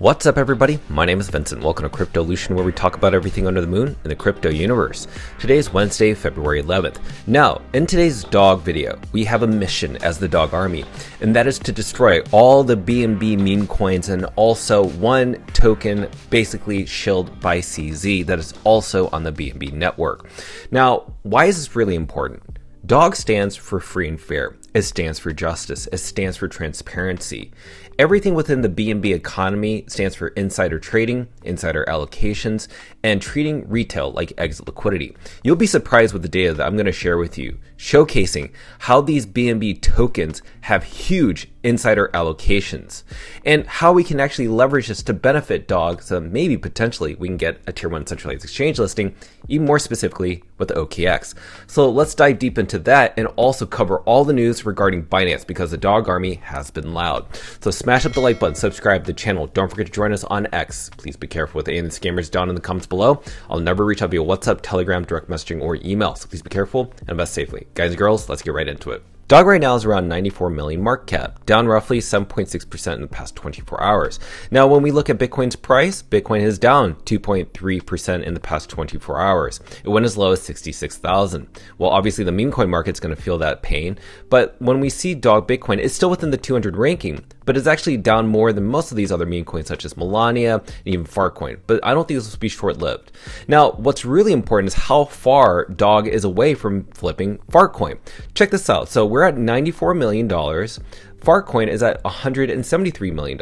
What's up everybody, my name is Vincent. Welcome to Cryptolution, where we talk about everything under the moon in the crypto universe. Today is Wednesday, February 11th. Now, in today's dog video, we have a mission as the dog army, and that is to destroy all the BNB meme coins and also one token basically shilled by CZ that is also on the BNB network. Now, why is this really important? DOG stands for free and fair. It stands for justice. It stands for transparency. Everything within the BNB economy stands for insider trading, insider allocations, and treating retail like exit liquidity. You'll be surprised with the data that I'm going to share with you, showcasing how these BNB tokens have huge insider allocations and how we can actually leverage this to benefit DOG, so maybe potentially we can get a tier 1 centralized exchange listing, even more specifically with OKX. So let's dive deep into that and also cover all the news regarding Binance, because the dog army has been loud. So smash up the like button, subscribe to the channel. Don't forget to join us on X. Please be careful with any of the scammers down in the comments below. I'll never reach out via WhatsApp, Telegram, direct messaging, or email. So please be careful and invest safely. Guys and girls, let's get right into it. DOG right now is around 94 million market cap, down roughly 7.6% in the past 24 hours. Now, when we look at Bitcoin's price, Bitcoin is down 2.3% in the past 24 hours. It went as low as 66,000. Well, obviously the meme coin market's going to feel that pain, but when we see DOG Bitcoin, it's still within the 200 ranking, but it's actually down more than most of these other meme coins such as Melania and even Farcoin. But I don't think this will be short-lived. Now, what's really important is how far DOG is away from flipping Farcoin. Check this out. So we're at $94 million. Farcoin is at $173 million.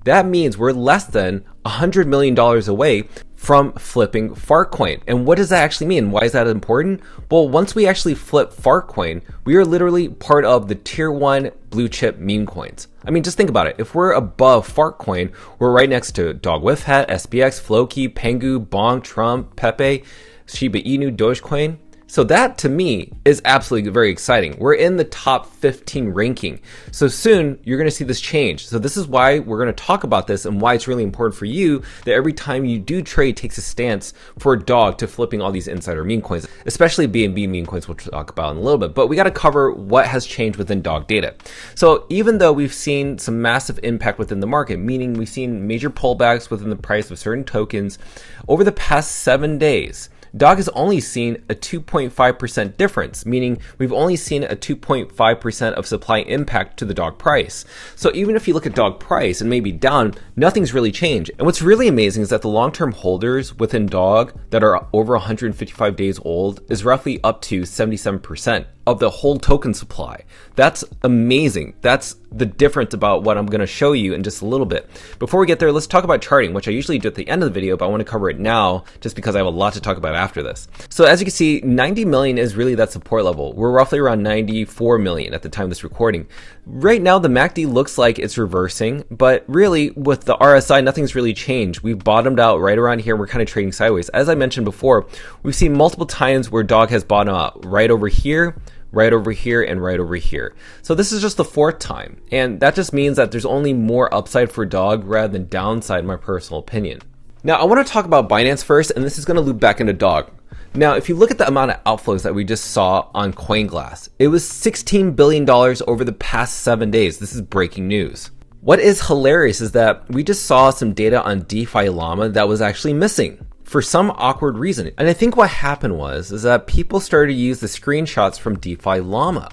That means we're less than $100 million away from flipping Farcoin. And what does that actually mean? Why is that important? Well, once we actually flip Farcoin, we are literally part of the tier 1 blue chip meme coins. I mean, just think about it. If we're above Farcoin, we're right next to Dog With Hat, SPX, Floki, Pengu, Bong, Trump, Pepe, Shiba Inu, Dogecoin. So that to me is absolutely very exciting. We're in the top 15 ranking. So soon you're going to see this change. So this is why we're going to talk about this and why it's really important for you that every time you do trade takes a stance for DOG to flipping all these insider meme coins, especially BNB meme coins, which we'll talk about in a little bit. But we got to cover what has changed within DOG data. So even though we've seen some massive impact within the market, meaning we've seen major pullbacks within the price of certain tokens over the past 7 days, DOG has only seen a 2.5% difference, meaning we've only seen a 2.5% of supply impact to the DOG price. So even if you look at DOG price and maybe down, nothing's really changed. And what's really amazing is that the long-term holders within DOG that are over 155 days old is roughly up to 77% of the whole token supply. That's amazing. That's the difference about what I'm going to show you in just a little bit. Before we get there, let's talk about charting, which I usually do at the end of the video, but I want to cover it now just because I have a lot to talk about after this. So as you can see, 90 million is really that support level. We're roughly around 94 million at the time of this recording. Right now, the MACD looks like it's reversing, but really with the RSI, nothing's really changed. We've bottomed out right around here. We're kind of trading sideways. As I mentioned before, we've seen multiple times where DOG has bottomed out right over here, right over here, and right over here. So this is just the 4th time. And that just means that there's only more upside for DOG rather than downside, in my personal opinion. Now, I want to talk about Binance first, and this is going to loop back into DOG. Now, if you look at the amount of outflows that we just saw on CoinGlass, it was $16 billion over the past 7 days. This is breaking news. What is hilarious is that we just saw some data on DeFi Llama that was actually missing for some awkward reason. And I think what happened is that people started to use the screenshots from DeFi Llama.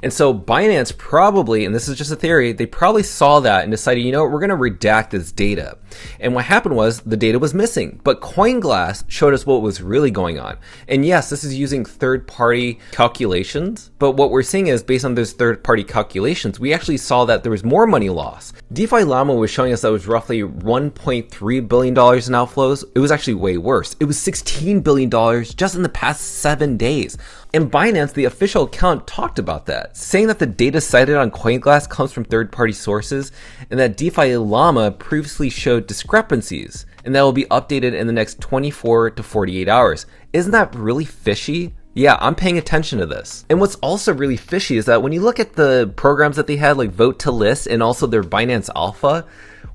And so Binance probably, and this is just a theory, they probably saw that and decided, you know what, we're going to redact this data. And what happened was the data was missing, but CoinGlass showed us what was really going on. And yes, this is using third-party calculations, but what we're seeing is based on those third-party calculations, we actually saw that there was more money loss. DeFi Llama was showing us that it was roughly $1.3 billion in outflows. It was actually way worse. It was $16 billion just in the past 7 days. And Binance, the official account, talked about that, saying that the data cited on CoinGlass comes from third-party sources and that DeFi Llama previously showed discrepancies and that will be updated in the next 24 to 48 hours. Isn't that really fishy? Yeah, I'm paying attention to this. And what's also really fishy is that when you look at the programs that they had, like Vote to List and also their Binance Alpha,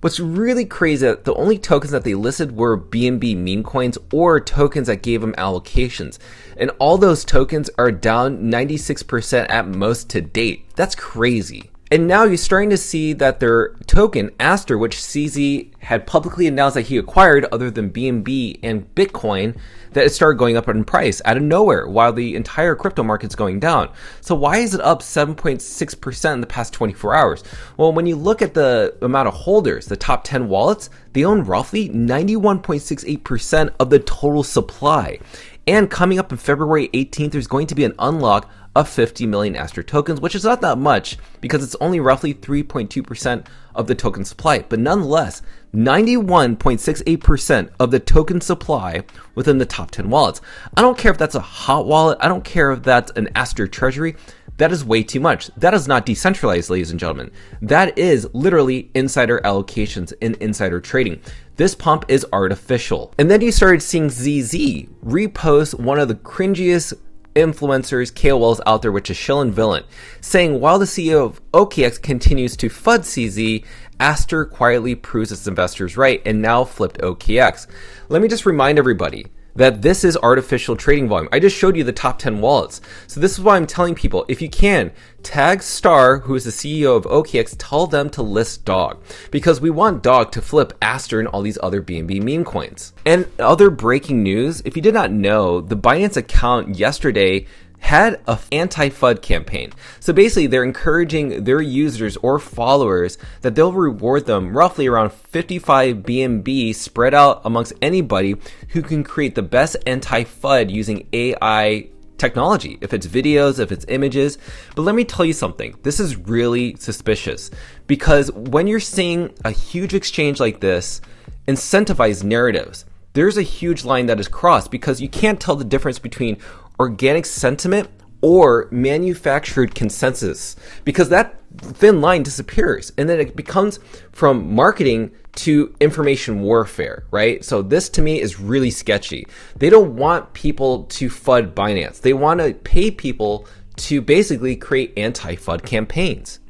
what's really crazy is that the only tokens that they listed were BNB meme coins or tokens that gave them allocations. And all those tokens are down 96% at most to date. That's crazy. And now you're starting to see that their token, Aster, which CZ had publicly announced that he acquired other than BNB and Bitcoin, that it started going up in price out of nowhere while the entire crypto market's going down. So why is it up 7.6% in the past 24 hours? Well, when you look at the amount of holders, the top 10 wallets, they own roughly 91.68% of the total supply. And coming up on February 18th, there's going to be an unlock of 50 million Aster tokens, which is not that much because it's only roughly 3.2% of the token supply. But nonetheless, 91.68% of the token supply within the top 10 wallets. I don't care if that's a hot wallet. I don't care if that's an Aster treasury. That is way too much. That is not decentralized, ladies and gentlemen. That is literally insider allocations and insider trading. This pump is artificial. And then you started seeing ZZ repost one of the cringiest influencers, KOLs out there, which is Shillin Villain, saying while the CEO of OKX continues to FUD CZ, Aster quietly proves its investors right and now flipped OKX. Let me just remind everybody that this is artificial trading volume. I just showed you the top 10 wallets. So this is why I'm telling people, if you can, tag Star, who is the CEO of OKX, tell them to list Dog. Because we want Dog to flip Aster and all these other BNB meme coins. And other breaking news, if you did not know, the Binance account yesterday had an anti-FUD campaign. So basically they're encouraging their users or followers that they'll reward them roughly around 55 BNB spread out amongst anybody who can create the best anti-FUD using AI technology, if it's videos, if it's images. But let me tell you something, this is really suspicious because when you're seeing a huge exchange like this, incentivized narratives, there's a huge line that is crossed because you can't tell the difference between organic sentiment or manufactured consensus because that thin line disappears and then it becomes from marketing to information warfare, right? So this to me is really sketchy. They don't want people to FUD Binance. They want to pay people to basically create anti-FUD campaigns.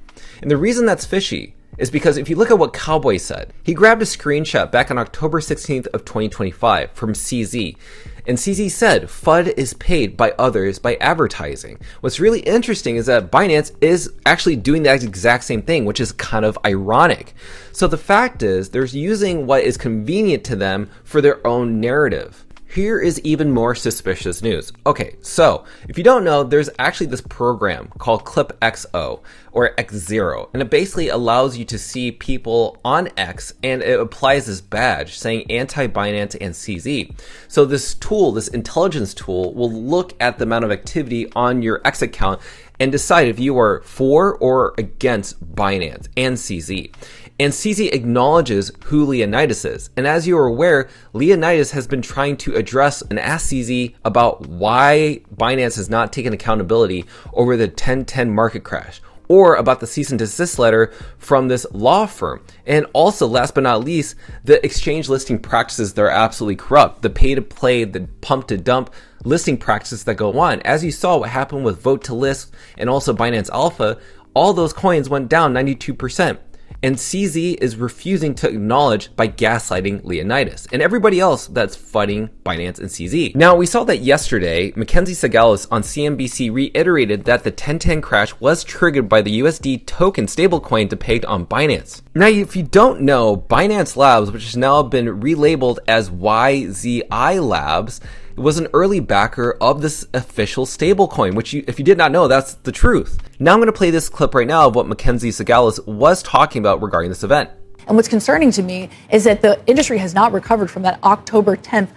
And the reason that's fishy is because if you look at what Cowboy said, he grabbed a screenshot back on October 16th of 2025 from CZ. And CZ said, FUD is paid by others by advertising. What's really interesting is that Binance is actually doing that exact same thing, which is kind of ironic. So the fact is, they're using what is convenient to them for their own narrative. Here is even more suspicious news. Okay, so if you don't know, there's actually this program called ClipXO or X0, and it basically allows you to see people on X and it applies this badge saying anti-Binance and CZ. So this tool, this intelligence tool, will look at the amount of activity on your X account and decide if you are for or against Binance and CZ. And CZ acknowledges who Leonidas is. And as you are aware, Leonidas has been trying to address and ask CZ about why Binance has not taken accountability over the 1010 market crash, or about the cease and desist letter from this law firm. And also, last but not least, the exchange listing practices that are absolutely corrupt, the pay to play, the pump to dump listing practices that go on. As you saw what happened with Vote to List and also Binance Alpha, all those coins went down 92%. And CZ is refusing to acknowledge by gaslighting Leonidas and everybody else that's FUDding Binance and CZ. Now, we saw that yesterday, Mackenzie Sagalis on CNBC reiterated that the 1010 crash was triggered by the USD token stablecoin pegged on Binance. Now, if you don't know, Binance Labs, which has now been relabeled as YZI Labs, was an early backer of this official stablecoin, which if you did not know, that's the truth. Now I'm going to play this clip right now of what Mackenzie Sagalis was talking about regarding this event. And what's concerning to me is that the industry has not recovered from that October 10th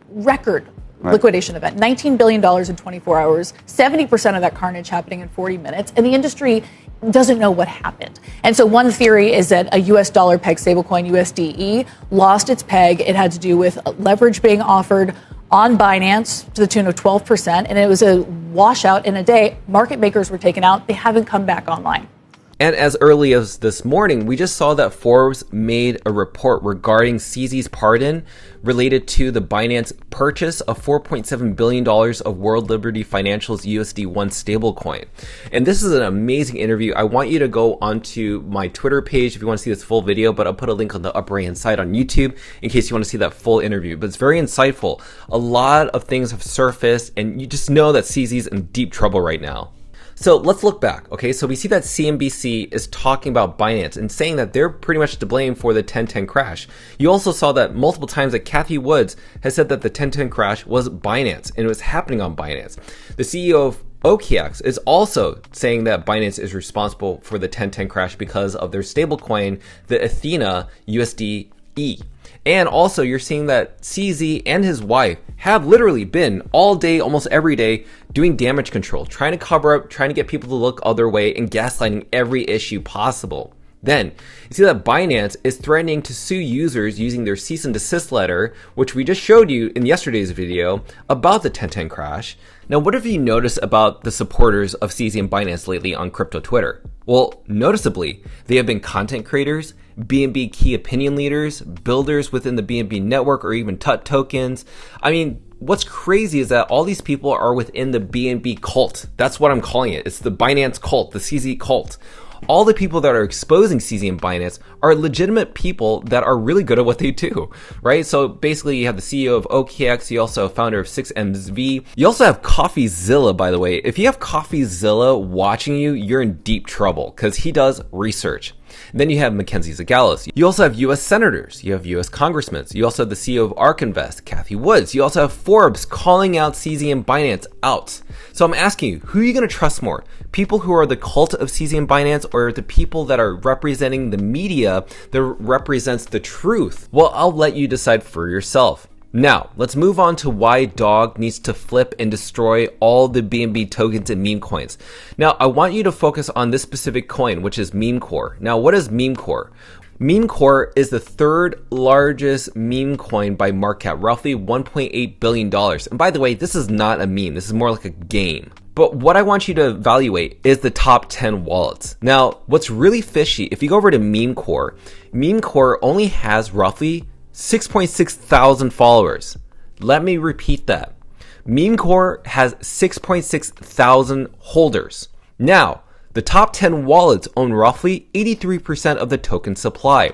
record liquidation event. $19 billion in 24 hours, 70% of that carnage happening in 40 minutes, and the industry doesn't know what happened. And so one theory is that a US dollar peg stablecoin, USDE, lost its peg. It had to do with leverage being offered on Binance to the tune of 12%, and it was a washout in a day. Market makers were taken out. They haven't come back online. And as early as this morning, we just saw that Forbes made a report regarding CZ's pardon related to the Binance purchase of $4.7 billion of World Liberty Financial's USD1 stablecoin. And this is an amazing interview. I want you to go onto my Twitter page if you want to see this full video, but I'll put a link on the upper right hand side on YouTube in case you want to see that full interview. But it's very insightful. A lot of things have surfaced, and you just know that CZ's in deep trouble right now. So let's look back. Okay, so we see that CNBC is talking about Binance and saying that they're pretty much to blame for the 1010 crash. You also saw that multiple times that Cathie Woods has said that the 1010 crash was Binance and it was happening on Binance. The CEO of OKX is also saying that Binance is responsible for the 1010 crash because of their stablecoin, the Athena USDE. And also you're seeing that CZ and his wife have literally been all day, almost every day, doing damage control, trying to cover up, trying to get people to look other way and gaslighting every issue possible. Then you see that Binance is threatening to sue users using their cease and desist letter, which we just showed you in yesterday's video about the 1010 crash. Now, what have you noticed about the supporters of CZ and Binance lately on crypto Twitter? Well, noticeably, they have been content creators, BNB key opinion leaders, builders within the BNB network, or even TUT tokens. I mean, what's crazy is that all these people are within the BNB cult. That's what I'm calling it. It's the Binance cult, the CZ cult. All the people that are exposing CZ and Binance are legitimate people that are really good at what they do, right? So basically you have the CEO of OKX, you also have founder of 6MV. You also have CoffeeZilla, by the way. If you have CoffeeZilla watching you, you're in deep trouble because he does research. And then you have Mackenzie Zagalos. You also have U.S. senators. You have U.S. congressmen. You also have the CEO of ARK Invest, Cathie Woods. You also have Forbes calling out CZ and Binance out. So I'm asking you, who are you going to trust more? People who are the cult of CZ and Binance, or the people that are representing the media that represents the truth? Well, I'll let you decide for yourself. Now, let's move on to why Dog needs to flip and destroy all the BNB tokens and meme coins. Now, I want you to focus on this specific coin, which is Memecore. Now, what is Memecore? Memecore is the third largest meme coin by market cap, roughly $1.8 billion. And by the way, this is not a meme. This is more like a game. But what I want you to evaluate is the top 10 wallets. Now, what's really fishy, if you go over to Memecore, Memecore only has roughly 6.6 thousand followers. Let me repeat that. Memecore has 6.6 thousand holders. Now, the top 10 wallets own roughly 83% of the token supply.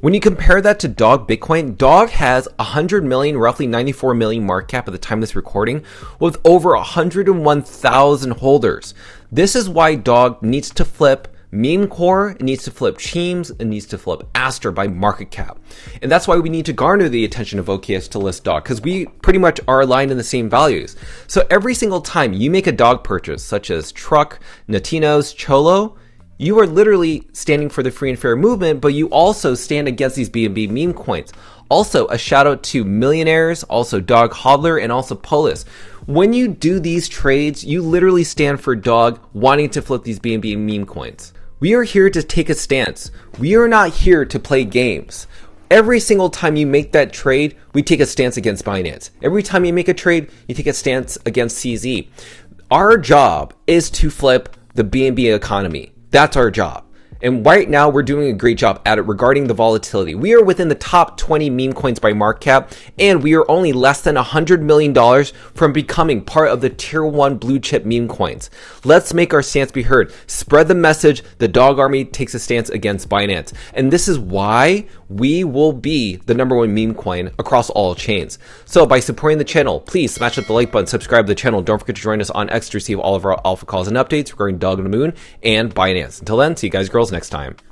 When you compare that to Dog Bitcoin, Dog has 100 million, roughly 94 million market cap at the time of this recording, with over 101,000 holders. This is why Dog needs to flip Memecore, it needs to flip Cheems, it needs to flip Aster by market cap. And that's why we need to garner the attention of OKX to list Dog, because we pretty much are aligned in the same values. So every single time you make a Dog purchase, such as Truck, Natinos, Cholo, you are literally standing for the free and fair movement, but you also stand against these BNB meme coins. Also, a shout out to Millionaires, also Dog Hodler, and also Polis. When you do these trades, you literally stand for Dog wanting to flip these BNB meme coins. We are here to take a stance. We are not here to play games. Every single time you make that trade, we take a stance against Binance. Every time you make a trade, you take a stance against CZ. Our job is to flip the BNB economy. That's our job. And right now we're doing a great job at it regarding the volatility. We are within the top 20 meme coins by market cap, and we are only less than $100 million from becoming part of the tier 1 blue chip meme coins. Let's make our stance be heard. Spread the message. The Dog Army takes a stance against Binance. And this is why we will be the #1 meme coin across all chains. So by supporting the channel, please smash up the like button, subscribe to the channel. Don't forget to join us on X to receive all of our alpha calls and updates regarding Dog on the Moon and Binance. Until then, see you guys, girls, next time.